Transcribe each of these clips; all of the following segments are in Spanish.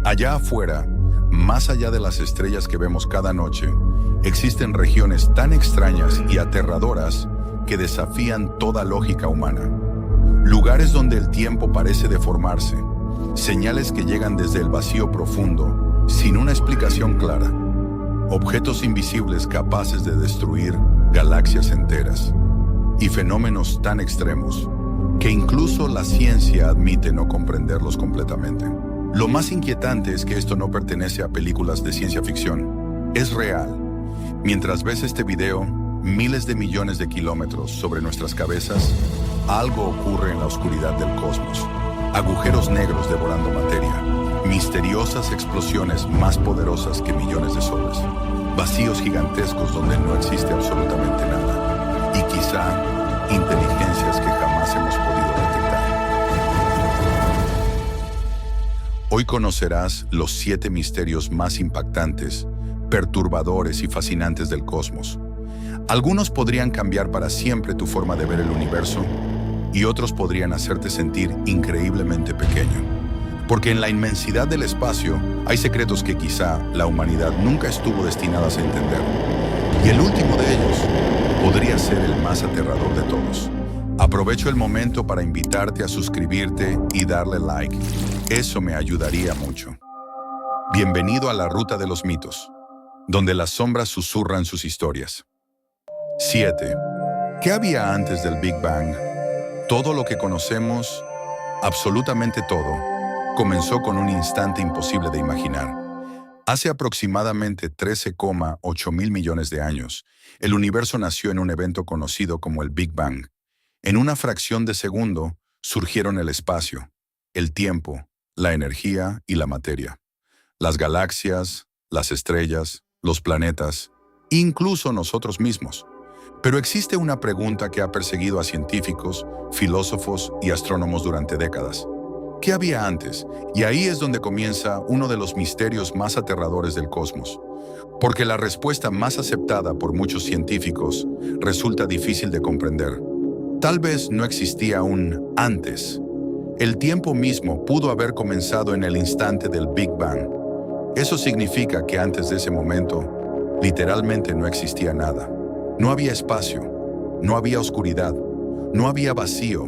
Allá afuera, más allá de las estrellas que vemos cada noche, existen regiones tan extrañas y aterradoras que desafían toda lógica humana. Lugares donde el tiempo parece deformarse, señales que llegan desde el vacío profundo, sin una explicación clara. Objetos invisibles capaces de destruir galaxias enteras. Y fenómenos tan extremos que incluso la ciencia admite no comprenderlos completamente. Lo más inquietante es que esto no pertenece a películas de ciencia ficción. Es real. Mientras ves este video, miles de millones de kilómetros sobre nuestras cabezas, algo ocurre en la oscuridad del cosmos. Agujeros negros devorando materia, misteriosas explosiones más poderosas que millones de soles, vacíos gigantescos donde no existe absolutamente nada, y quizá inteligencias que jamás hemos podido detectar. Hoy conocerás los 7 misterios más impactantes, perturbadores y fascinantes del cosmos. Algunos podrían cambiar para siempre tu forma de ver el universo y otros podrían hacerte sentir increíblemente pequeño. Porque en la inmensidad del espacio hay secretos que quizá la humanidad nunca estuvo destinada a entender. Y el último de ellos podría ser el más aterrador de todos. Aprovecho el momento para invitarte a suscribirte y darle like. Eso me ayudaría mucho. Bienvenido a la Ruta de los Mitos, donde las sombras susurran sus historias. 7. ¿Qué había antes del Big Bang? Todo lo que conocemos, absolutamente todo, comenzó con un instante imposible de imaginar. Hace aproximadamente 13,8 mil millones de años, el universo nació en un evento conocido como el Big Bang. En una fracción de segundo surgieron el espacio, el tiempo, la energía y la materia. Las galaxias, las estrellas, los planetas, incluso nosotros mismos. Pero existe una pregunta que ha perseguido a científicos, filósofos y astrónomos durante décadas. ¿Qué había antes? Y ahí es donde comienza uno de los misterios más aterradores del cosmos. Porque la respuesta más aceptada por muchos científicos resulta difícil de comprender. Tal vez no existía un antes. El tiempo mismo pudo haber comenzado en el instante del Big Bang. Eso significa que antes de ese momento, literalmente no existía nada. No había espacio, no había oscuridad, no había vacío.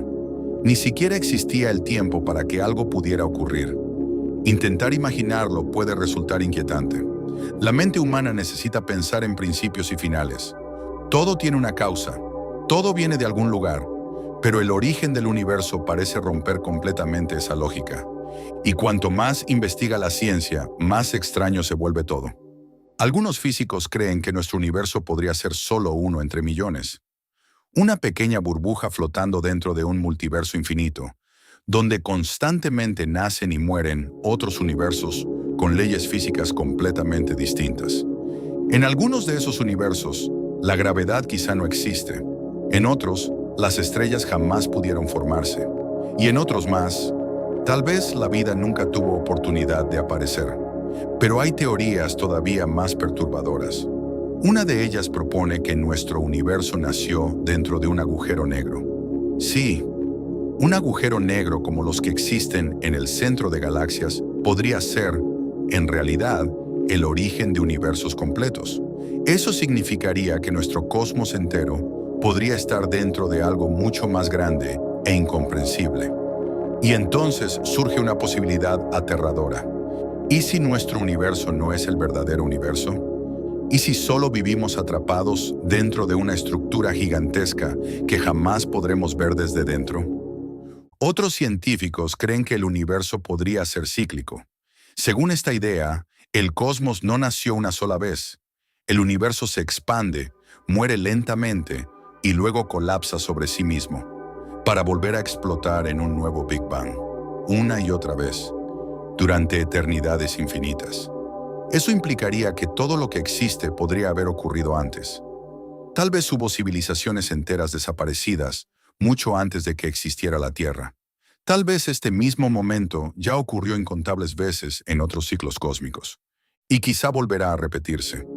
Ni siquiera existía el tiempo para que algo pudiera ocurrir. Intentar imaginarlo puede resultar inquietante. La mente humana necesita pensar en principios y finales. Todo tiene una causa, todo viene de algún lugar, pero el origen del universo parece romper completamente esa lógica. Y cuanto más investiga la ciencia, más extraño se vuelve todo. Algunos físicos creen que nuestro universo podría ser solo uno entre millones. Una pequeña burbuja flotando dentro de un multiverso infinito, donde constantemente nacen y mueren otros universos con leyes físicas completamente distintas. En algunos de esos universos, la gravedad quizá no existe. En otros, las estrellas jamás pudieron formarse. Y en otros más, tal vez la vida nunca tuvo oportunidad de aparecer. Pero hay teorías todavía más perturbadoras. Una de ellas propone que nuestro universo nació dentro de un agujero negro. Sí, un agujero negro como los que existen en el centro de galaxias podría ser, en realidad, el origen de universos completos. Eso significaría que nuestro cosmos entero podría estar dentro de algo mucho más grande e incomprensible. Y entonces surge una posibilidad aterradora. ¿Y si nuestro universo no es el verdadero universo? ¿Y si solo vivimos atrapados dentro de una estructura gigantesca que jamás podremos ver desde dentro? Otros científicos creen que el universo podría ser cíclico. Según esta idea, el cosmos no nació una sola vez. El universo se expande, muere lentamente y luego colapsa sobre sí mismo, para volver a explotar en un nuevo Big Bang, una y otra vez, durante eternidades infinitas. Eso implicaría que todo lo que existe podría haber ocurrido antes. Tal vez hubo civilizaciones enteras desaparecidas mucho antes de que existiera la Tierra. Tal vez este mismo momento ya ocurrió incontables veces en otros ciclos cósmicos, y quizá volverá a repetirse.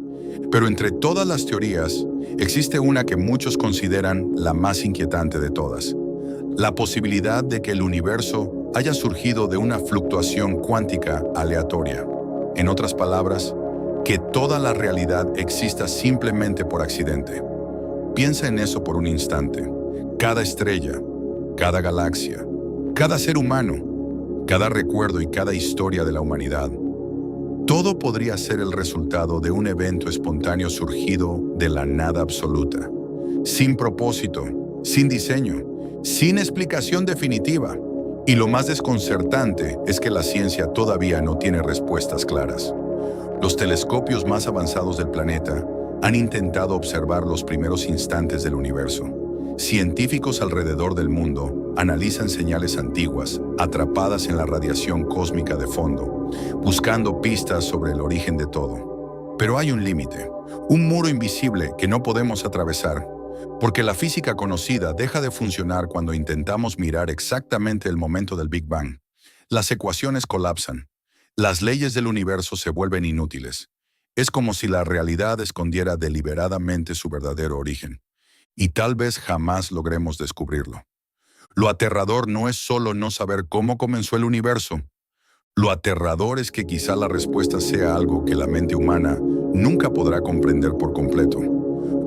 Pero entre todas las teorías, existe una que muchos consideran la más inquietante de todas: la posibilidad de que el universo haya surgido de una fluctuación cuántica aleatoria. En otras palabras, que toda la realidad exista simplemente por accidente. Piensa en eso por un instante. Cada estrella, cada galaxia, cada ser humano, cada recuerdo y cada historia de la humanidad, todo podría ser el resultado de un evento espontáneo surgido de la nada absoluta, sin propósito, sin diseño, sin explicación definitiva. Y lo más desconcertante es que la ciencia todavía no tiene respuestas claras. Los telescopios más avanzados del planeta han intentado observar los primeros instantes del universo. Científicos alrededor del mundo analizan señales antiguas atrapadas en la radiación cósmica de fondo, buscando pistas sobre el origen de todo. Pero hay un límite, un muro invisible que no podemos atravesar, porque la física conocida deja de funcionar cuando intentamos mirar exactamente el momento del Big Bang. Las ecuaciones colapsan, las leyes del universo se vuelven inútiles. Es como si la realidad escondiera deliberadamente su verdadero origen, y tal vez jamás logremos descubrirlo. Lo aterrador no es solo no saber cómo comenzó el universo. Lo aterrador es que quizá la respuesta sea algo que la mente humana nunca podrá comprender por completo.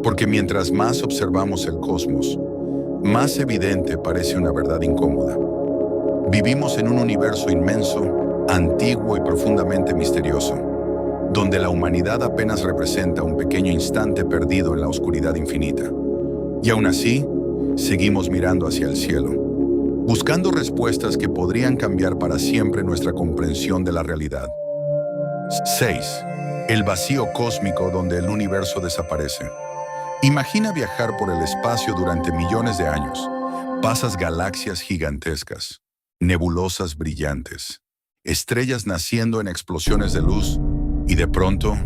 Porque mientras más observamos el cosmos, más evidente parece una verdad incómoda. Vivimos en un universo inmenso, antiguo y profundamente misterioso, donde la humanidad apenas representa un pequeño instante perdido en la oscuridad infinita. Y aún así, seguimos mirando hacia el cielo, buscando respuestas que podrían cambiar para siempre nuestra comprensión de la realidad. 6. El vacío cósmico donde el universo desaparece. Imagina viajar por el espacio durante millones de años. Pasas galaxias gigantescas, nebulosas brillantes, estrellas naciendo en explosiones de luz, y de pronto,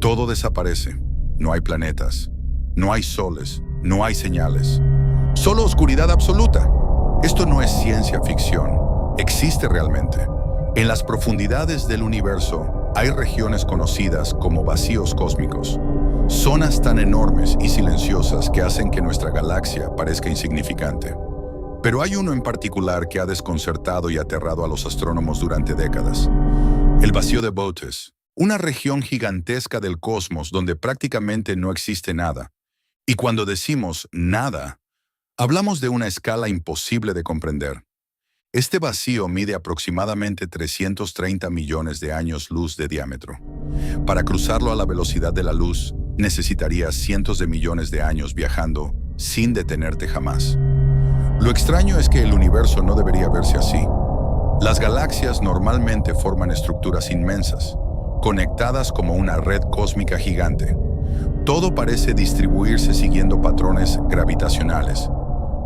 todo desaparece. No hay planetas, no hay soles, no hay señales. Solo oscuridad absoluta. Esto no es ciencia ficción, existe realmente. En las profundidades del universo hay regiones conocidas como vacíos cósmicos. Zonas tan enormes y silenciosas que hacen que nuestra galaxia parezca insignificante. Pero hay uno en particular que ha desconcertado y aterrado a los astrónomos durante décadas. El vacío de Boötes, una región gigantesca del cosmos donde prácticamente no existe nada. Y cuando decimos nada, hablamos de una escala imposible de comprender. Este vacío mide aproximadamente 330 millones de años luz de diámetro. Para cruzarlo a la velocidad de la luz, necesitarías cientos de millones de años viajando sin detenerte jamás. Lo extraño es que el universo no debería verse así. Las galaxias normalmente forman estructuras inmensas, conectadas como una red cósmica gigante. Todo parece distribuirse siguiendo patrones gravitacionales.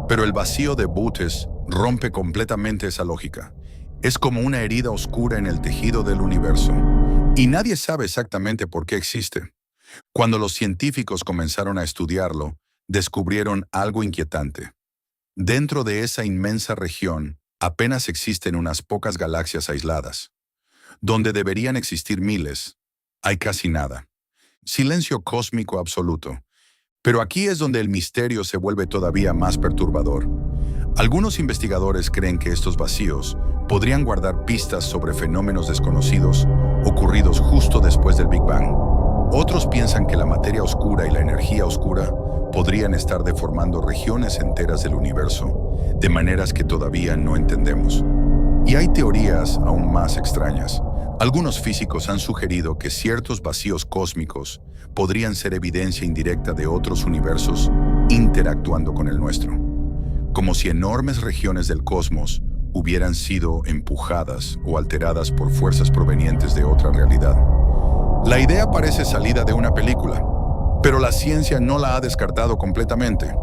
Pero el vacío de Boötes rompe completamente esa lógica. Es como una herida oscura en el tejido del universo. Y nadie sabe exactamente por qué existe. Cuando los científicos comenzaron a estudiarlo, descubrieron algo inquietante. Dentro de esa inmensa región, apenas existen unas pocas galaxias aisladas. Donde deberían existir miles, hay casi nada. Silencio cósmico absoluto. Pero aquí es donde el misterio se vuelve todavía más perturbador. Algunos investigadores creen que estos vacíos podrían guardar pistas sobre fenómenos desconocidos ocurridos justo después del Big Bang. Otros piensan que la materia oscura y la energía oscura podrían estar deformando regiones enteras del universo de maneras que todavía no entendemos. Y hay teorías aún más extrañas. Algunos físicos han sugerido que ciertos vacíos cósmicos podrían ser evidencia indirecta de otros universos interactuando con el nuestro, como si enormes regiones del cosmos hubieran sido empujadas o alteradas por fuerzas provenientes de otra realidad. La idea parece salida de una película, pero la ciencia no la ha descartado completamente.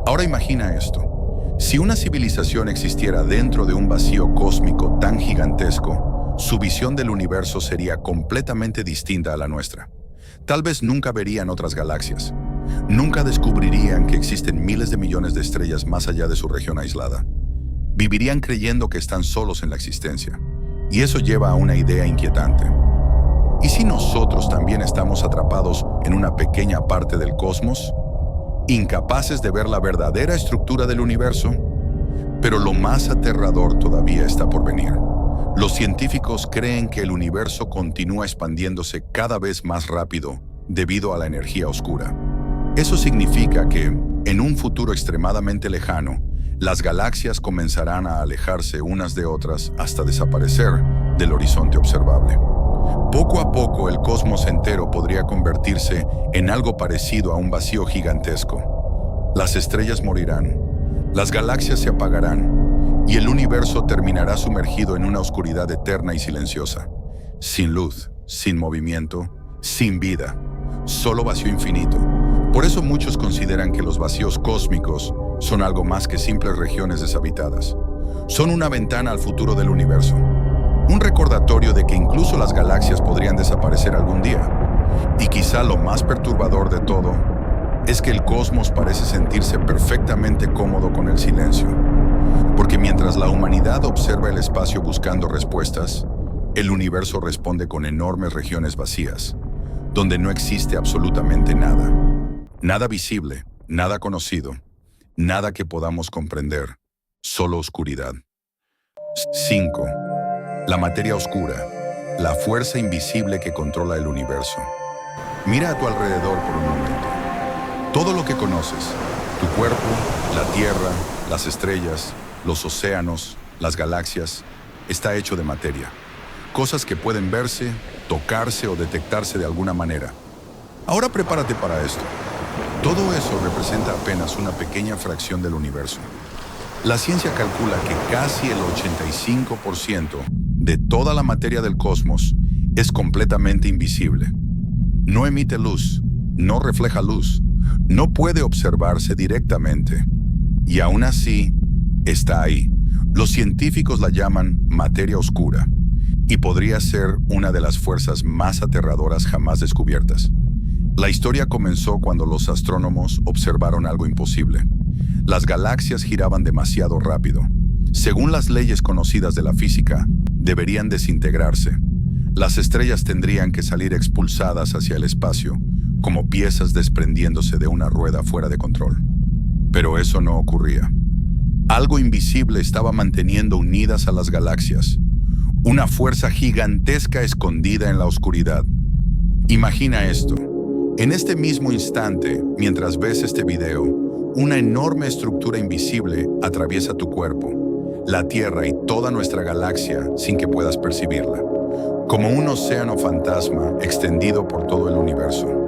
Ahora imagina esto. Si una civilización existiera dentro de un vacío cósmico tan gigantesco, su visión del universo sería completamente distinta a la nuestra. Tal vez nunca verían otras galaxias. Nunca descubrirían que existen miles de millones de estrellas más allá de su región aislada. Vivirían creyendo que están solos en la existencia. Y eso lleva a una idea inquietante. ¿Y si nosotros también estamos atrapados en una pequeña parte del cosmos? ¿Incapaces de ver la verdadera estructura del universo? Pero lo más aterrador todavía está por venir. Los científicos creen que el universo continúa expandiéndose cada vez más rápido debido a la energía oscura. Eso significa que, en un futuro extremadamente lejano, las galaxias comenzarán a alejarse unas de otras hasta desaparecer del horizonte observable. Poco a poco, el cosmos entero podría convertirse en algo parecido a un vacío gigantesco. Las estrellas morirán, las galaxias se apagarán y el universo terminará sumergido en una oscuridad eterna y silenciosa. Sin luz, sin movimiento, sin vida, solo vacío infinito. Por eso muchos consideran que los vacíos cósmicos son algo más que simples regiones deshabitadas. Son una ventana al futuro del universo. Un recordatorio de que incluso las galaxias podrían desaparecer algún día. Y quizá lo más perturbador de todo es que el cosmos parece sentirse perfectamente cómodo con el silencio. Porque mientras la humanidad observa el espacio buscando respuestas, el universo responde con enormes regiones vacías, donde no existe absolutamente nada. Nada visible, nada conocido, nada que podamos comprender, solo oscuridad. 5. La materia oscura, la fuerza invisible que controla el universo. Mira a tu alrededor por un momento. Todo lo que conoces, tu cuerpo, la Tierra, las estrellas, los océanos, las galaxias, está hecho de materia. Cosas que pueden verse, tocarse o detectarse de alguna manera. Ahora prepárate para esto. Todo eso representa apenas una pequeña fracción del universo. La ciencia calcula que casi el 85% de toda la materia del cosmos es completamente invisible. No emite luz, no refleja luz, no puede observarse directamente. Y aún así, está ahí. Los científicos la llaman materia oscura y podría ser una de las fuerzas más aterradoras jamás descubiertas. La historia comenzó cuando los astrónomos observaron algo imposible. Las galaxias giraban demasiado rápido. Según las leyes conocidas de la física, deberían desintegrarse. Las estrellas tendrían que salir expulsadas hacia el espacio, como piezas desprendiéndose de una rueda fuera de control. Pero eso no ocurría. Algo invisible estaba manteniendo unidas a las galaxias. Una fuerza gigantesca escondida en la oscuridad. Imagina esto. En este mismo instante, mientras ves este video, una enorme estructura invisible atraviesa tu cuerpo, la Tierra y toda nuestra galaxia sin que puedas percibirla, como un océano fantasma extendido por todo el universo.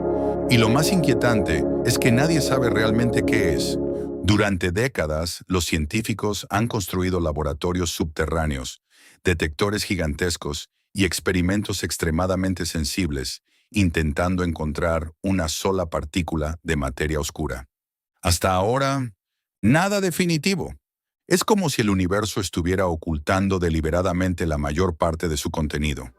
Y lo más inquietante es que nadie sabe realmente qué es. Durante décadas, los científicos han construido laboratorios subterráneos, detectores gigantescos y experimentos extremadamente sensibles, intentando encontrar una sola partícula de materia oscura. Hasta ahora, nada definitivo. Es como si el universo estuviera ocultando deliberadamente la mayor parte de su contenido.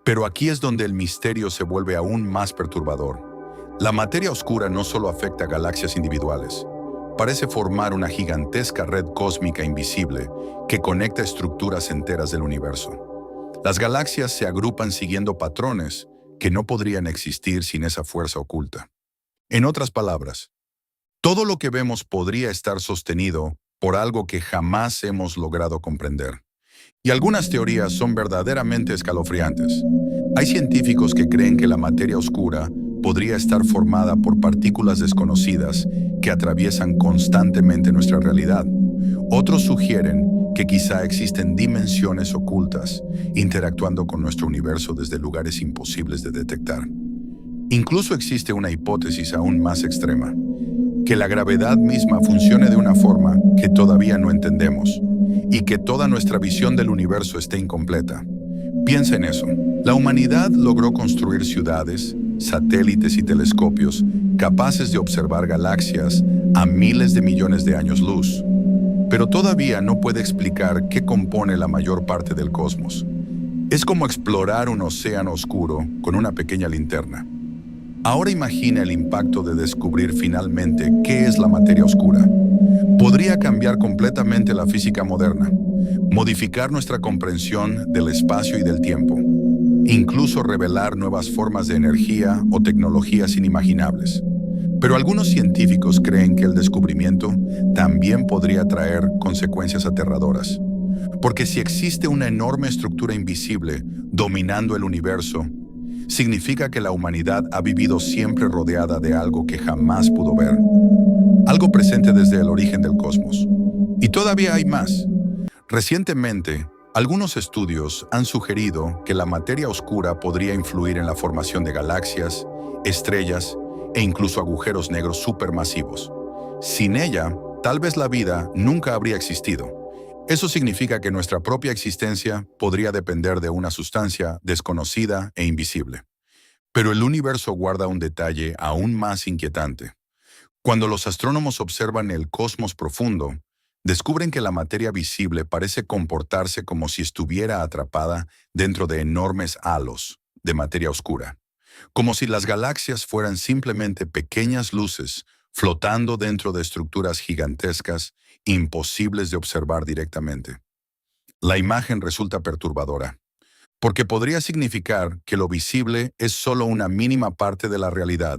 Pero aquí es donde el misterio se vuelve aún más perturbador. La materia oscura no solo afecta a galaxias individuales. Parece formar una gigantesca red cósmica invisible que conecta estructuras enteras del universo. Las galaxias se agrupan siguiendo patrones que no podrían existir sin esa fuerza oculta. En otras palabras, todo lo que vemos podría estar sostenido por algo que jamás hemos logrado comprender. Y algunas teorías son verdaderamente escalofriantes. Hay científicos que creen que la materia oscura podría estar formada por partículas desconocidas que atraviesan constantemente nuestra realidad. Otros sugieren que quizá existen dimensiones ocultas interactuando con nuestro universo desde lugares imposibles de detectar. Incluso existe una hipótesis aún más extrema, que la gravedad misma funcione de una forma que todavía no entendemos y que toda nuestra visión del universo esté incompleta. Piensa en eso. La humanidad logró construir ciudades, satélites y telescopios capaces de observar galaxias a miles de millones de años luz. Pero todavía no puede explicar qué compone la mayor parte del cosmos. Es como explorar un océano oscuro con una pequeña linterna. Ahora imagina el impacto de descubrir finalmente qué es la materia oscura. Podría cambiar completamente la física moderna, modificar nuestra comprensión del espacio y del tiempo, incluso revelar nuevas formas de energía o tecnologías inimaginables. Pero algunos científicos creen que el descubrimiento también podría traer consecuencias aterradoras. Porque si existe una enorme estructura invisible dominando el universo, significa que la humanidad ha vivido siempre rodeada de algo que jamás pudo ver. Algo presente desde el origen del cosmos. Y todavía hay más. Recientemente, algunos estudios han sugerido que la materia oscura podría influir en la formación de galaxias, estrellas e incluso agujeros negros supermasivos. Sin ella, tal vez la vida nunca habría existido. Eso significa que nuestra propia existencia podría depender de una sustancia desconocida e invisible. Pero el universo guarda un detalle aún más inquietante. Cuando los astrónomos observan el cosmos profundo, descubren que la materia visible parece comportarse como si estuviera atrapada dentro de enormes halos de materia oscura, como si las galaxias fueran simplemente pequeñas luces flotando dentro de estructuras gigantescas imposibles de observar directamente. La imagen resulta perturbadora, porque podría significar que lo visible es solo una mínima parte de la realidad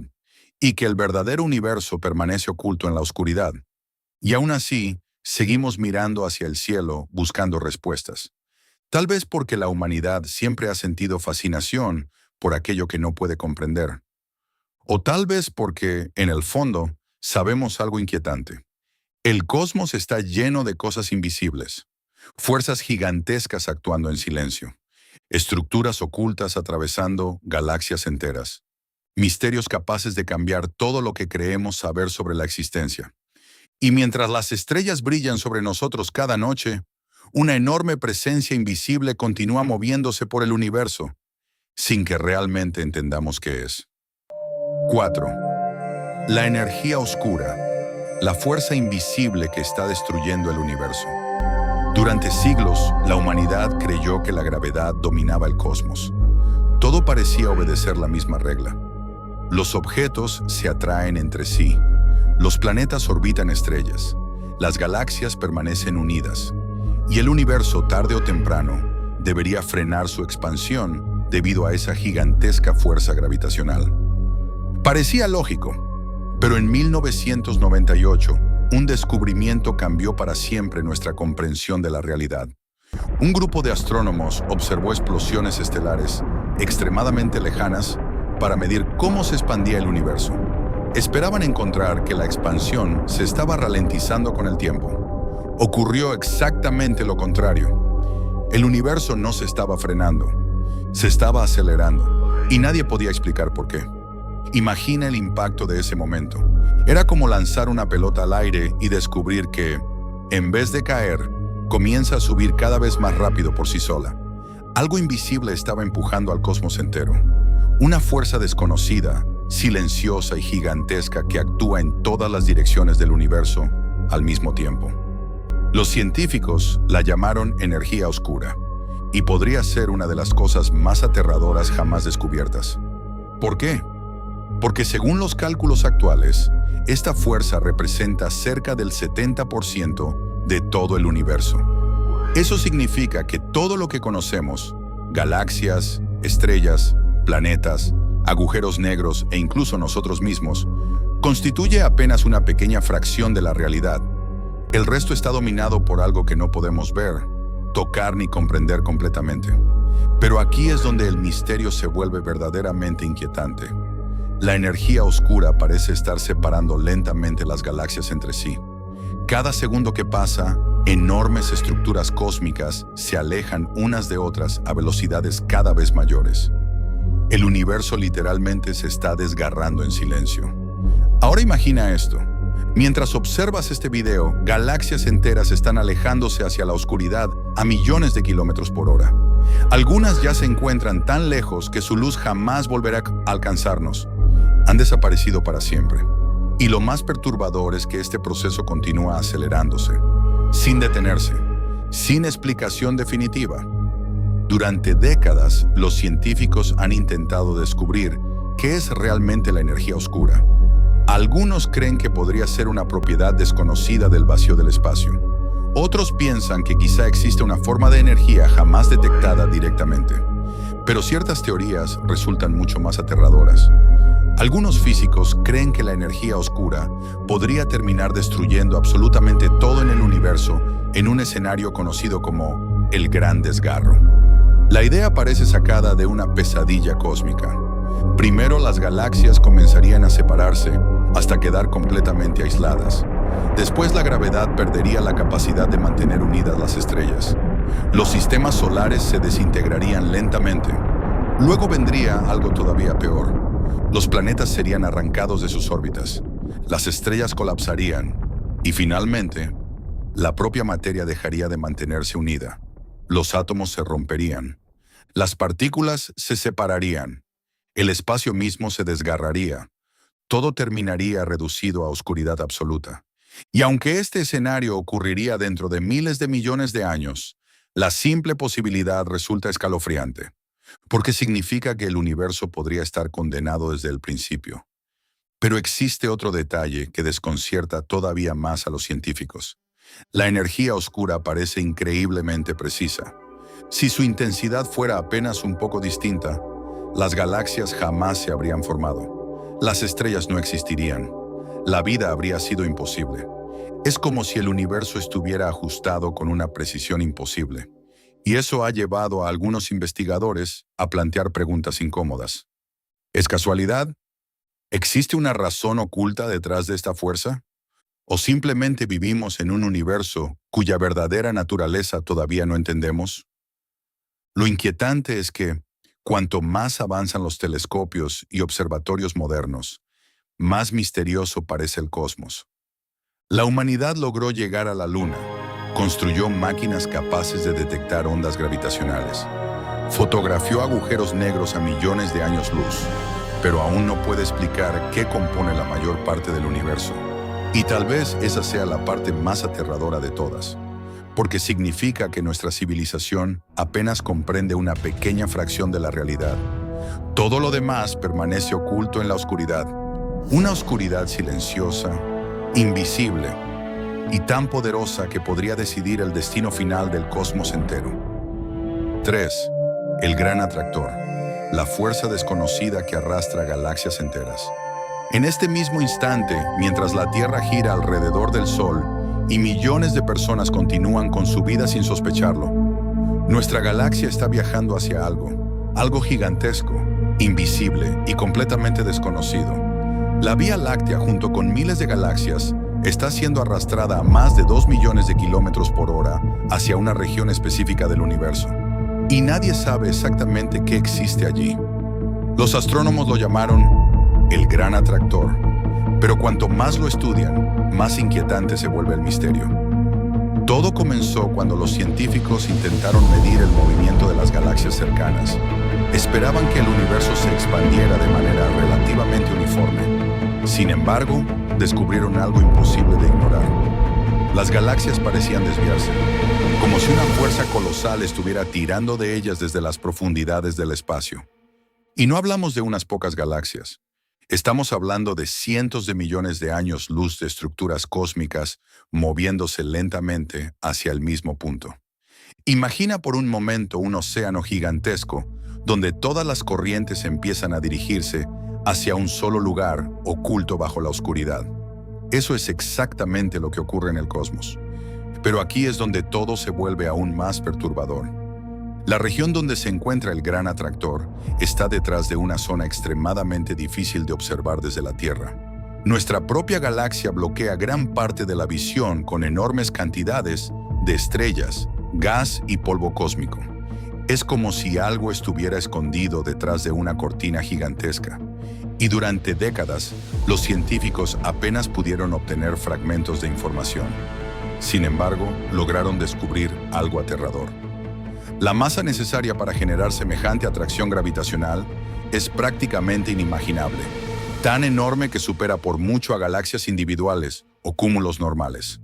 y que el verdadero universo permanece oculto en la oscuridad. Y aún así, seguimos mirando hacia el cielo buscando respuestas. Tal vez porque la humanidad siempre ha sentido fascinación por aquello que no puede comprender. O tal vez porque, en el fondo, sabemos algo inquietante. El cosmos está lleno de cosas invisibles, fuerzas gigantescas actuando en silencio, estructuras ocultas atravesando galaxias enteras, misterios capaces de cambiar todo lo que creemos saber sobre la existencia. Y mientras las estrellas brillan sobre nosotros cada noche, una enorme presencia invisible continúa moviéndose por el universo, sin que realmente entendamos qué es. 4. La energía oscura, la fuerza invisible que está destruyendo el universo. Durante siglos, la humanidad creyó que la gravedad dominaba el cosmos. Todo parecía obedecer la misma regla. Los objetos se atraen entre sí. Los planetas orbitan estrellas. Las galaxias permanecen unidas. Y el universo, tarde o temprano, debería frenar su expansión debido a esa gigantesca fuerza gravitacional. Parecía lógico. Pero en 1998, un descubrimiento cambió para siempre nuestra comprensión de la realidad. Un grupo de astrónomos observó explosiones estelares extremadamente lejanas para medir cómo se expandía el universo. Esperaban encontrar que la expansión se estaba ralentizando con el tiempo. Ocurrió exactamente lo contrario. El universo no se estaba frenando, se estaba acelerando, y nadie podía explicar por qué. Imagina el impacto de ese momento. Era como lanzar una pelota al aire y descubrir que, en vez de caer, comienza a subir cada vez más rápido por sí sola. Algo invisible estaba empujando al cosmos entero. Una fuerza desconocida, silenciosa y gigantesca que actúa en todas las direcciones del universo al mismo tiempo. Los científicos la llamaron energía oscura, y podría ser una de las cosas más aterradoras jamás descubiertas. ¿Por qué? Porque según los cálculos actuales, esta fuerza representa cerca del 70% de todo el universo. Eso significa que todo lo que conocemos, galaxias, estrellas, planetas, agujeros negros e incluso nosotros mismos, constituye apenas una pequeña fracción de la realidad. El resto está dominado por algo que no podemos ver, tocar ni comprender completamente. Pero aquí es donde el misterio se vuelve verdaderamente inquietante. La energía oscura parece estar separando lentamente las galaxias entre sí. Cada segundo que pasa, enormes estructuras cósmicas se alejan unas de otras a velocidades cada vez mayores. El universo literalmente se está desgarrando en silencio. Ahora imagina esto. Mientras observas este video, galaxias enteras están alejándose hacia la oscuridad a millones de kilómetros por hora. Algunas ya se encuentran tan lejos que su luz jamás volverá a alcanzarnos. Han desaparecido para siempre. Y lo más perturbador es que este proceso continúa acelerándose, sin detenerse, sin explicación definitiva. Durante décadas, los científicos han intentado descubrir qué es realmente la energía oscura. Algunos creen que podría ser una propiedad desconocida del vacío del espacio. Otros piensan que quizá existe una forma de energía jamás detectada directamente. Pero ciertas teorías resultan mucho más aterradoras. Algunos físicos creen que la energía oscura podría terminar destruyendo absolutamente todo en el universo en un escenario conocido como el Gran Desgarro. La idea parece sacada de una pesadilla cósmica. Primero las galaxias comenzarían a separarse hasta quedar completamente aisladas. Después la gravedad perdería la capacidad de mantener unidas las estrellas. Los sistemas solares se desintegrarían lentamente. Luego vendría algo todavía peor. Los planetas serían arrancados de sus órbitas. Las estrellas colapsarían. Y finalmente, la propia materia dejaría de mantenerse unida. Los átomos se romperían. Las partículas se separarían. El espacio mismo se desgarraría. Todo terminaría reducido a oscuridad absoluta. Y aunque este escenario ocurriría dentro de miles de millones de años, la simple posibilidad resulta escalofriante, porque significa que el universo podría estar condenado desde el principio. Pero existe otro detalle que desconcierta todavía más a los científicos. La energía oscura parece increíblemente precisa. Si su intensidad fuera apenas un poco distinta, las galaxias jamás se habrían formado. Las estrellas no existirían. La vida habría sido imposible. Es como si el universo estuviera ajustado con una precisión imposible. Y eso ha llevado a algunos investigadores a plantear preguntas incómodas. ¿Es casualidad? ¿Existe una razón oculta detrás de esta fuerza? ¿O simplemente vivimos en un universo cuya verdadera naturaleza todavía no entendemos? Lo inquietante es que, cuanto más avanzan los telescopios y observatorios modernos, más misterioso parece el cosmos. La humanidad logró llegar a la Luna, construyó máquinas capaces de detectar ondas gravitacionales, fotografió agujeros negros a millones de años luz, pero aún no puede explicar qué compone la mayor parte del universo. Y tal vez esa sea la parte más aterradora de todas, porque significa que nuestra civilización apenas comprende una pequeña fracción de la realidad. Todo lo demás permanece oculto en la oscuridad, una oscuridad silenciosa, invisible y tan poderosa que podría decidir el destino final del cosmos entero. 3. El gran atractor, la fuerza desconocida que arrastra galaxias enteras. En este mismo instante, mientras la Tierra gira alrededor del Sol y millones de personas continúan con su vida sin sospecharlo, nuestra galaxia está viajando hacia algo gigantesco, invisible y completamente desconocido. La Vía Láctea, junto con miles de galaxias, está siendo arrastrada a más de 2 millones de kilómetros por hora hacia una región específica del universo. Y nadie sabe exactamente qué existe allí. Los astrónomos lo llamaron el gran atractor, pero cuanto más lo estudian, más inquietante se vuelve el misterio. Todo comenzó cuando los científicos intentaron medir el movimiento de las galaxias cercanas. Esperaban que el universo se expandiera de manera relativamente uniforme. Sin embargo, descubrieron algo imposible de ignorar. Las galaxias parecían desviarse, como si una fuerza colosal estuviera tirando de ellas desde las profundidades del espacio. Y no hablamos de unas pocas galaxias. Estamos hablando de cientos de millones de años luz de estructuras cósmicas moviéndose lentamente hacia el mismo punto. Imagina por un momento un océano gigantesco donde todas las corrientes empiezan a dirigirse hacia un solo lugar oculto bajo la oscuridad. Eso es exactamente lo que ocurre en el cosmos. Pero aquí es donde todo se vuelve aún más perturbador. La región donde se encuentra el gran atractor está detrás de una zona extremadamente difícil de observar desde la Tierra. Nuestra propia galaxia bloquea gran parte de la visión con enormes cantidades de estrellas, gas y polvo cósmico. Es como si algo estuviera escondido detrás de una cortina gigantesca. Y durante décadas, los científicos apenas pudieron obtener fragmentos de información. Sin embargo, lograron descubrir algo aterrador. La masa necesaria para generar semejante atracción gravitacional es prácticamente inimaginable, tan enorme que supera por mucho a galaxias individuales o cúmulos normales.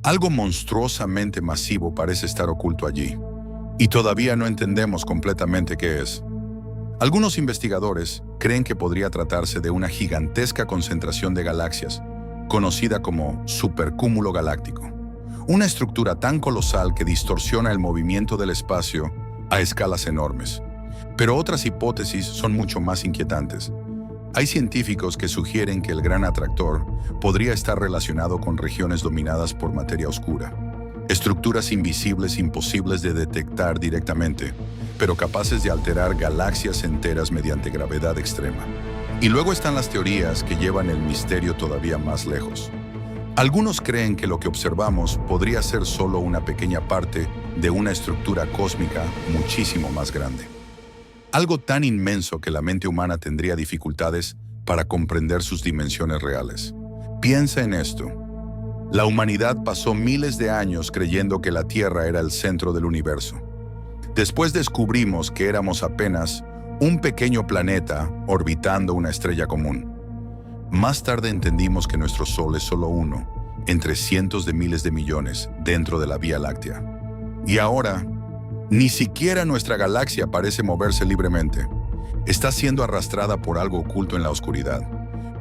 Algo monstruosamente masivo parece estar oculto allí, y todavía no entendemos completamente qué es. Algunos investigadores creen que podría tratarse de una gigantesca concentración de galaxias, conocida como supercúmulo galáctico. Una estructura tan colosal que distorsiona el movimiento del espacio a escalas enormes. Pero otras hipótesis son mucho más inquietantes. Hay científicos que sugieren que el gran atractor podría estar relacionado con regiones dominadas por materia oscura, estructuras invisibles imposibles de detectar directamente, pero capaces de alterar galaxias enteras mediante gravedad extrema. Y luego están las teorías que llevan el misterio todavía más lejos. Algunos creen que lo que observamos podría ser solo una pequeña parte de una estructura cósmica muchísimo más grande. Algo tan inmenso que la mente humana tendría dificultades para comprender sus dimensiones reales. Piensa en esto. La humanidad pasó miles de años creyendo que la Tierra era el centro del universo. Después descubrimos que éramos apenas un pequeño planeta orbitando una estrella común. Más tarde entendimos que nuestro Sol es solo uno, entre cientos de miles de millones, dentro de la Vía Láctea. Y ahora, ni siquiera nuestra galaxia parece moverse libremente. Está siendo arrastrada por algo oculto en la oscuridad.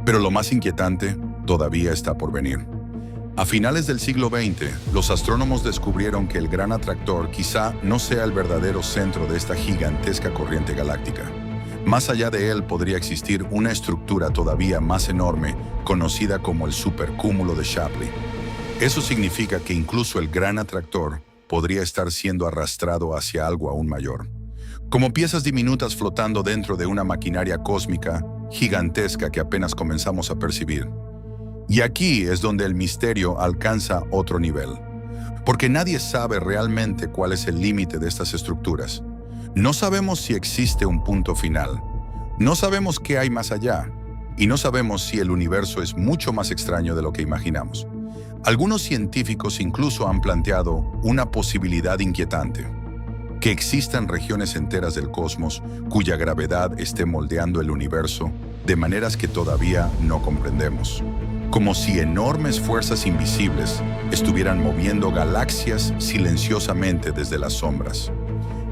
Pero lo más inquietante todavía está por venir. A finales del siglo XX, los astrónomos descubrieron que el gran atractor quizá no sea el verdadero centro de esta gigantesca corriente galáctica. Más allá de él podría existir una estructura todavía más enorme, conocida como el supercúmulo de Shapley. Eso significa que incluso el gran atractor podría estar siendo arrastrado hacia algo aún mayor, como piezas diminutas flotando dentro de una maquinaria cósmica gigantesca que apenas comenzamos a percibir. Y aquí es donde el misterio alcanza otro nivel, porque nadie sabe realmente cuál es el límite de estas estructuras. No sabemos si existe un punto final, no sabemos qué hay más allá, y no sabemos si el universo es mucho más extraño de lo que imaginamos. Algunos científicos incluso han planteado una posibilidad inquietante, que existan regiones enteras del cosmos cuya gravedad esté moldeando el universo de maneras que todavía no comprendemos, como si enormes fuerzas invisibles estuvieran moviendo galaxias silenciosamente desde las sombras.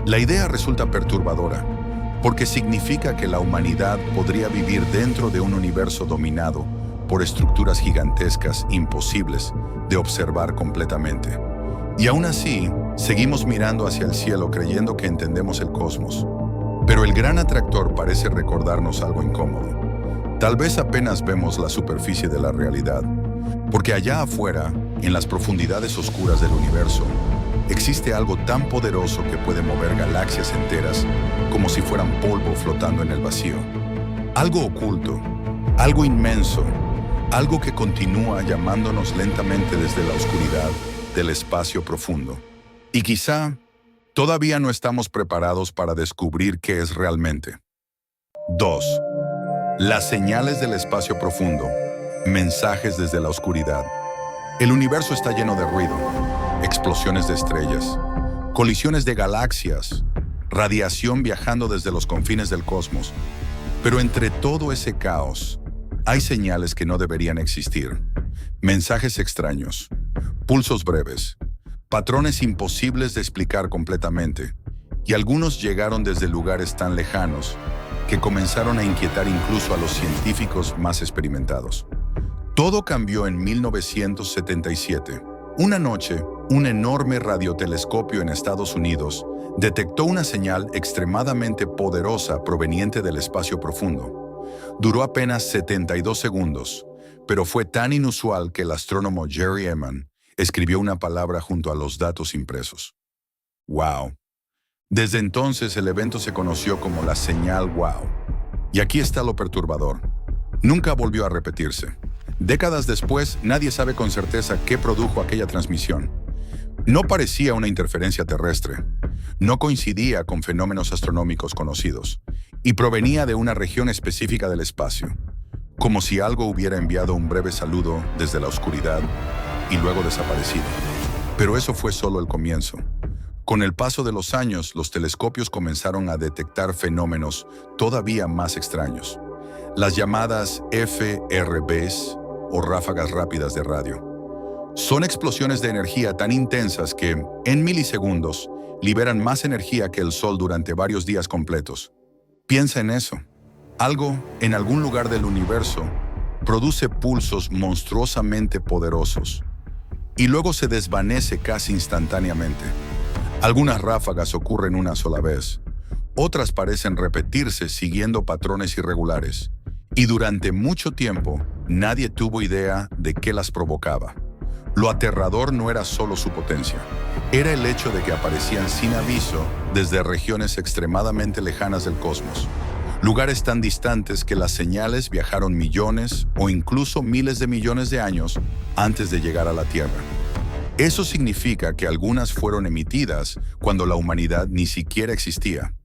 La idea resulta perturbadora, porque significa que la humanidad podría vivir dentro de un universo dominado por estructuras gigantescas imposibles de observar completamente. Y aún así, seguimos mirando hacia el cielo creyendo que entendemos el cosmos. Pero el gran atractor parece recordarnos algo incómodo. Tal vez apenas vemos la superficie de la realidad, porque allá afuera, en las profundidades oscuras del universo, existe algo tan poderoso que puede mover galaxias enteras como si fueran polvo flotando en el vacío. Algo oculto, algo inmenso, algo que continúa llamándonos lentamente desde la oscuridad del espacio profundo. Y quizá todavía no estamos preparados para descubrir qué es realmente. 2. Las señales del espacio profundo. Mensajes desde la oscuridad. El universo está lleno de ruido, explosiones de estrellas, colisiones de galaxias, radiación viajando desde los confines del cosmos. Pero entre todo ese caos, hay señales que no deberían existir. Mensajes extraños, pulsos breves, patrones imposibles de explicar completamente, y algunos llegaron desde lugares tan lejanos que comenzaron a inquietar incluso a los científicos más experimentados. Todo cambió en 1977. Una noche, un enorme radiotelescopio en Estados Unidos detectó una señal extremadamente poderosa proveniente del espacio profundo. Duró apenas 72 segundos, pero fue tan inusual que el astrónomo Jerry Ehman escribió una palabra junto a los datos impresos. ¡Wow! Desde entonces el evento se conoció como la señal WOW. Y aquí está lo perturbador. Nunca volvió a repetirse. Décadas después, nadie sabe con certeza qué produjo aquella transmisión. No parecía una interferencia terrestre. No coincidía con fenómenos astronómicos conocidos. Y provenía de una región específica del espacio. Como si algo hubiera enviado un breve saludo desde la oscuridad y luego desaparecido. Pero eso fue solo el comienzo. Con el paso de los años, los telescopios comenzaron a detectar fenómenos todavía más extraños. Las llamadas FRBs, o ráfagas rápidas de radio. Son explosiones de energía tan intensas que, en milisegundos, liberan más energía que el Sol durante varios días completos. Piensa en eso. Algo, en algún lugar del universo, produce pulsos monstruosamente poderosos y luego se desvanece casi instantáneamente. Algunas ráfagas ocurren una sola vez, Otras parecen repetirse siguiendo patrones irregulares. Y durante mucho tiempo, nadie tuvo idea de qué las provocaba. Lo aterrador no era solo su potencia, era el hecho de que aparecían sin aviso desde regiones extremadamente lejanas del cosmos. Lugares tan distantes que las señales viajaron millones o incluso miles de millones de años antes de llegar a la Tierra. Eso significa que algunas fueron emitidas cuando la humanidad ni siquiera existía.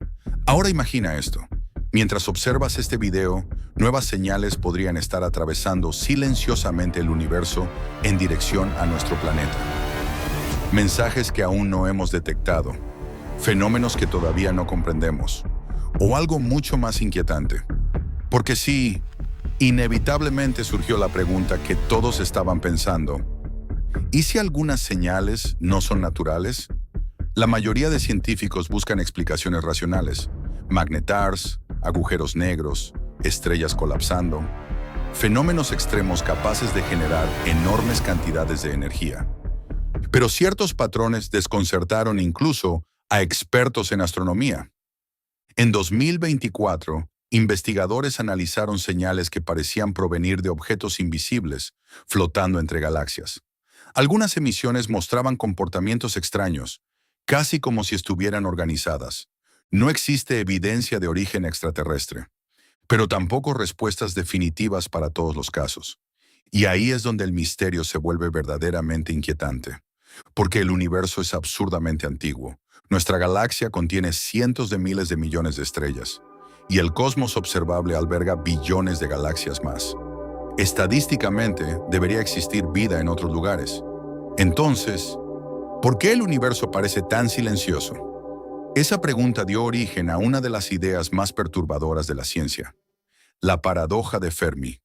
Ahora imagina esto. Mientras observas este video, nuevas señales podrían estar atravesando silenciosamente el universo en dirección a nuestro planeta. Mensajes que aún no hemos detectado, fenómenos que todavía no comprendemos, o algo mucho más inquietante. Porque sí, inevitablemente surgió la pregunta que todos estaban pensando: ¿y si algunas señales no son naturales? La mayoría de científicos buscan explicaciones racionales: magnetars, agujeros negros, estrellas colapsando, fenómenos extremos capaces de generar enormes cantidades de energía. Pero ciertos patrones desconcertaron incluso a expertos en astronomía. En 2024, investigadores analizaron señales que parecían provenir de objetos invisibles flotando entre galaxias. Algunas emisiones mostraban comportamientos extraños, casi como si estuvieran organizadas. No existe evidencia de origen extraterrestre, pero tampoco respuestas definitivas para todos los casos. Y ahí es donde el misterio se vuelve verdaderamente inquietante, porque el universo es absurdamente antiguo. Nuestra galaxia contiene cientos de miles de millones de estrellas, y el cosmos observable alberga billones de galaxias más. Estadísticamente, debería existir vida en otros lugares. Entonces, ¿por qué el universo parece tan silencioso? Esa pregunta dio origen a una de las ideas más perturbadoras de la ciencia: la paradoja de Fermi.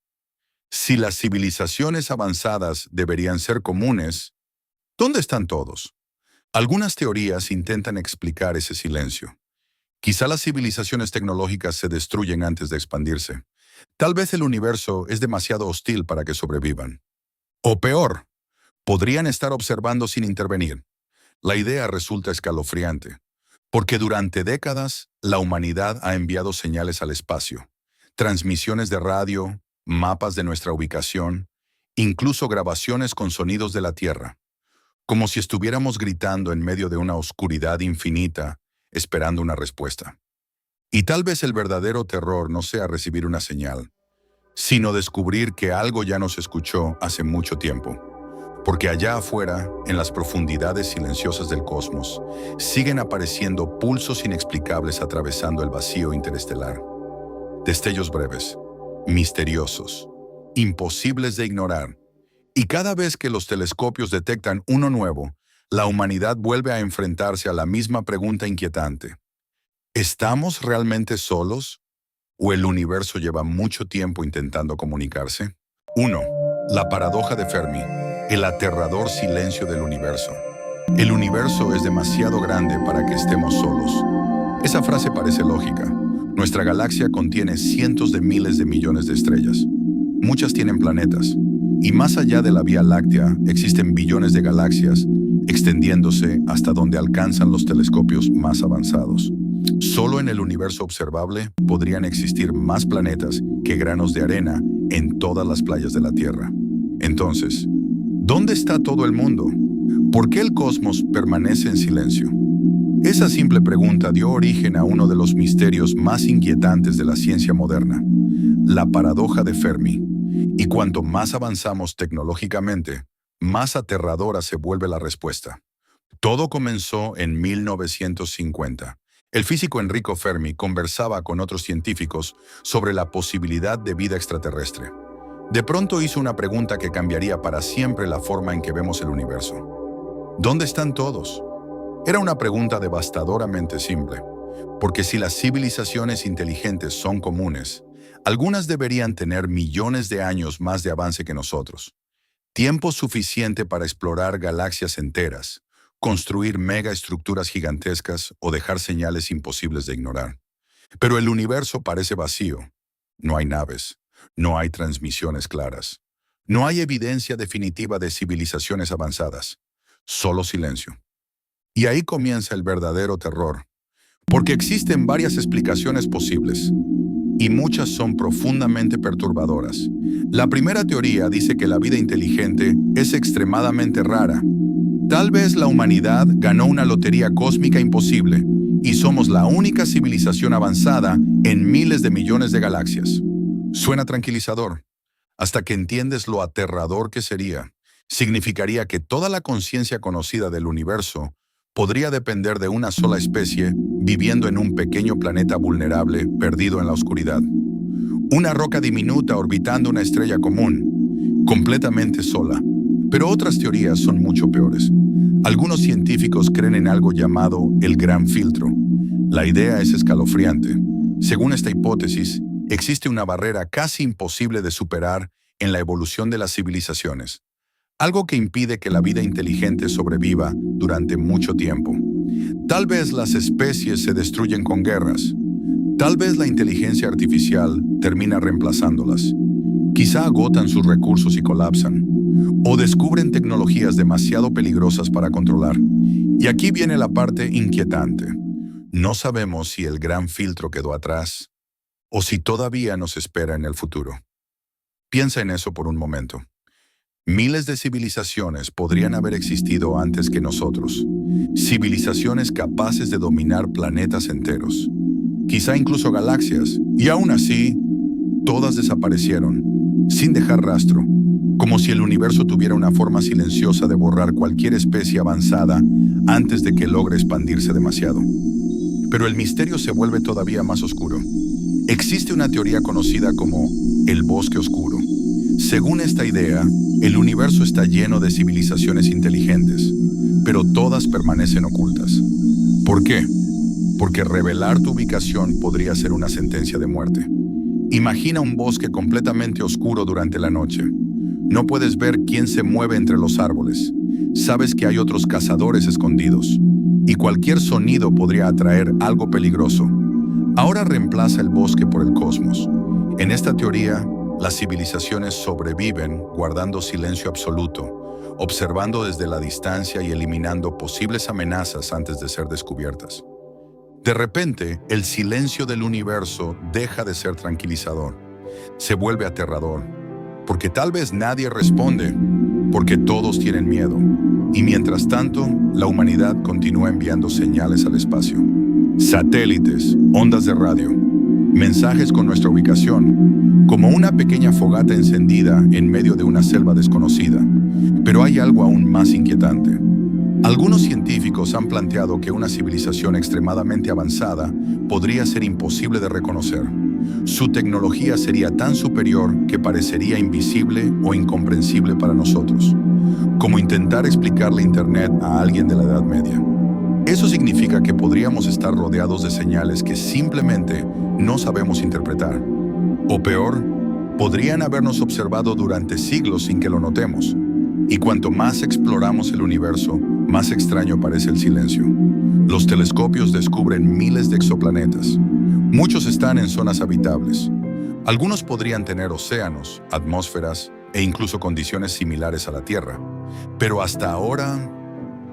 Si las civilizaciones avanzadas deberían ser comunes, ¿dónde están todos? Algunas teorías intentan explicar ese silencio. Quizá las civilizaciones tecnológicas se destruyen antes de expandirse. Tal vez el universo es demasiado hostil para que sobrevivan. O peor, podrían estar observando sin intervenir. La idea resulta escalofriante, porque durante décadas la humanidad ha enviado señales al espacio, transmisiones de radio, mapas de nuestra ubicación, incluso grabaciones con sonidos de la Tierra, como si estuviéramos gritando en medio de una oscuridad infinita, esperando una respuesta. Y tal vez el verdadero terror no sea recibir una señal, sino descubrir que algo ya nos escuchó hace mucho tiempo. Porque allá afuera, en las profundidades silenciosas del cosmos, siguen apareciendo pulsos inexplicables atravesando el vacío interestelar. Destellos breves, misteriosos, imposibles de ignorar. Y cada vez que los telescopios detectan uno nuevo, la humanidad vuelve a enfrentarse a la misma pregunta inquietante: ¿estamos realmente solos? ¿O el universo lleva mucho tiempo intentando comunicarse? 1. La paradoja de Fermi, el aterrador silencio del universo. El universo es demasiado grande para que estemos solos. Esa frase parece lógica. Nuestra galaxia contiene cientos de miles de millones de estrellas. Muchas tienen planetas. Y más allá de la Vía Láctea existen billones de galaxias, extendiéndose hasta donde alcanzan los telescopios más avanzados. Solo en el universo observable podrían existir más planetas que granos de arena en todas las playas de la Tierra. Entonces, ¿dónde está todo el mundo? ¿Por qué el cosmos permanece en silencio? Esa simple pregunta dio origen a uno de los misterios más inquietantes de la ciencia moderna: la paradoja de Fermi. Y cuanto más avanzamos tecnológicamente, más aterradora se vuelve la respuesta. Todo comenzó en 1950. El físico Enrico Fermi conversaba con otros científicos sobre la posibilidad de vida extraterrestre. De pronto hizo una pregunta que cambiaría para siempre la forma en que vemos el universo: ¿dónde están todos? Era una pregunta devastadoramente simple, porque si las civilizaciones inteligentes son comunes, algunas deberían tener millones de años más de avance que nosotros. Tiempo suficiente para explorar galaxias enteras, construir megaestructuras gigantescas o dejar señales imposibles de ignorar. Pero el universo parece vacío. No hay naves, no hay transmisiones claras, no hay evidencia definitiva de civilizaciones avanzadas, solo silencio. Y ahí comienza el verdadero terror, Porque existen varias explicaciones posibles, y muchas son profundamente perturbadoras. La primera teoría dice que la vida inteligente es extremadamente rara. Tal vez la humanidad ganó una lotería cósmica imposible, y somos la única civilización avanzada en miles de millones de galaxias. Suena tranquilizador, hasta que entiendes lo aterrador que sería. Significaría que toda la conciencia conocida del universo podría depender de una sola especie viviendo en un pequeño planeta vulnerable perdido en la oscuridad. Una roca diminuta orbitando una estrella común, completamente sola. Pero otras teorías son mucho peores. Algunos científicos creen en algo llamado el Gran Filtro. La idea es escalofriante. Según esta hipótesis, existe una barrera casi imposible de superar en la evolución de las civilizaciones. Algo que impide que la vida inteligente sobreviva durante mucho tiempo. Tal vez las especies se destruyen con guerras. Tal vez la inteligencia artificial termina reemplazándolas. Quizá agotan sus recursos y colapsan. O descubren tecnologías demasiado peligrosas para controlar. Y aquí viene la parte inquietante. No sabemos si el Gran Filtro quedó atrás o si todavía nos espera en el futuro. Piensa en eso por un momento. Miles de civilizaciones podrían haber existido antes que nosotros. Civilizaciones capaces de dominar planetas enteros. Quizá incluso galaxias. Y aún así, todas desaparecieron, sin dejar rastro. Como si el universo tuviera una forma silenciosa de borrar cualquier especie avanzada antes de que logre expandirse demasiado. Pero el misterio se vuelve todavía más oscuro. Existe una teoría conocida como el bosque oscuro. Según esta idea, el universo está lleno de civilizaciones inteligentes, pero todas permanecen ocultas. ¿Por qué? Porque revelar tu ubicación podría ser una sentencia de muerte. Imagina un bosque completamente oscuro durante la noche. No puedes ver quién se mueve entre los árboles. Sabes que hay otros cazadores escondidos, y cualquier sonido podría atraer algo peligroso. Ahora reemplaza el bosque por el cosmos. En esta teoría, las civilizaciones sobreviven guardando silencio absoluto, observando desde la distancia y eliminando posibles amenazas antes de ser descubiertas. De repente, el silencio del universo deja de ser tranquilizador. Se vuelve aterrador, porque tal vez nadie responde, porque todos tienen miedo. Y mientras tanto, la humanidad continúa enviando señales al espacio. Satélites, ondas de radio, mensajes con nuestra ubicación, como una pequeña fogata encendida en medio de una selva desconocida. Pero hay algo aún más inquietante. Algunos científicos han planteado que una civilización extremadamente avanzada podría ser imposible de reconocer. Su tecnología sería tan superior que parecería invisible o incomprensible para nosotros, como intentar explicarle Internet a alguien de la Edad Media. Eso significa que podríamos estar rodeados de señales que simplemente no sabemos interpretar. O peor, podrían habernos observado durante siglos sin que lo notemos. Y cuanto más exploramos el universo, más extraño parece el silencio. Los telescopios descubren miles de exoplanetas. Muchos están en zonas habitables. Algunos podrían tener océanos, atmósferas e incluso condiciones similares a la Tierra. Pero hasta ahora,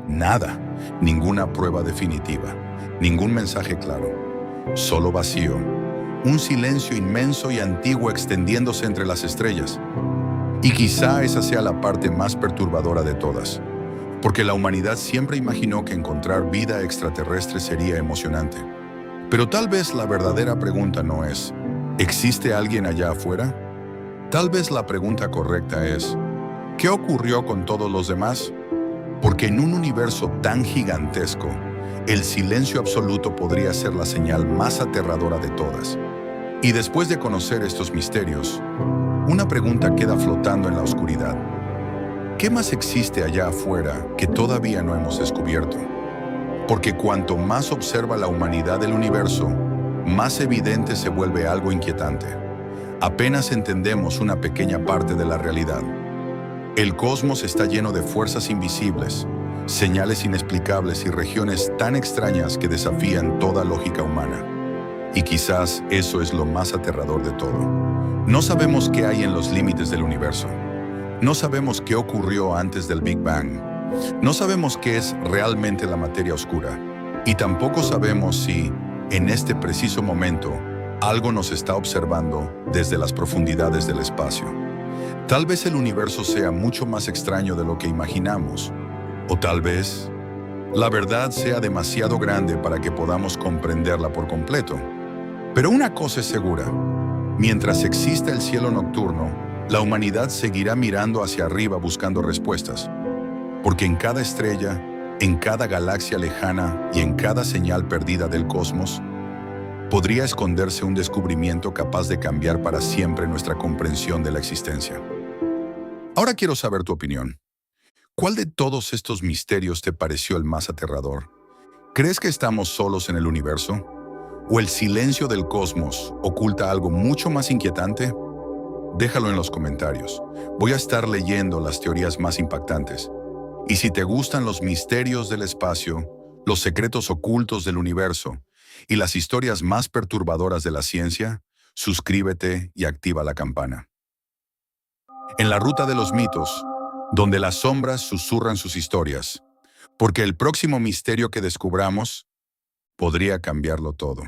nada. Ninguna prueba definitiva. Ningún mensaje claro. Solo vacío. Un silencio inmenso y antiguo extendiéndose entre las estrellas. Y quizá esa sea la parte más perturbadora de todas, porque la humanidad siempre imaginó que encontrar vida extraterrestre sería emocionante. Pero tal vez la verdadera pregunta no es, ¿existe alguien allá afuera? Tal vez la pregunta correcta es, ¿qué ocurrió con todos los demás? Porque en un universo tan gigantesco, el silencio absoluto podría ser la señal más aterradora de todas. Y después de conocer estos misterios, una pregunta queda flotando en la oscuridad. ¿Qué más existe allá afuera que todavía no hemos descubierto? Porque cuanto más observa la humanidad del universo, más evidente se vuelve algo inquietante. Apenas entendemos una pequeña parte de la realidad. El cosmos está lleno de fuerzas invisibles, señales inexplicables y regiones tan extrañas que desafían toda lógica humana. Y quizás eso es lo más aterrador de todo. No sabemos qué hay en los límites del universo. No sabemos qué ocurrió antes del Big Bang. No sabemos qué es realmente la materia oscura. Y tampoco sabemos si, en este preciso momento, algo nos está observando desde las profundidades del espacio. Tal vez el universo sea mucho más extraño de lo que imaginamos, o tal vez la verdad sea demasiado grande para que podamos comprenderla por completo. Pero una cosa es segura: mientras exista el cielo nocturno, la humanidad seguirá mirando hacia arriba buscando respuestas, porque en cada estrella, en cada galaxia lejana y en cada señal perdida del cosmos, podría esconderse un descubrimiento capaz de cambiar para siempre nuestra comprensión de la existencia. Ahora quiero saber tu opinión. ¿Cuál de todos estos misterios te pareció el más aterrador? ¿Crees que estamos solos en el universo? ¿O el silencio del cosmos oculta algo mucho más inquietante? Déjalo en los comentarios. Voy a estar leyendo las teorías más impactantes. Y si te gustan los misterios del espacio, los secretos ocultos del universo y las historias más perturbadoras de la ciencia, suscríbete y activa la campana. En la ruta de los mitos, donde las sombras susurran sus historias, porque el próximo misterio que descubramos podría cambiarlo todo.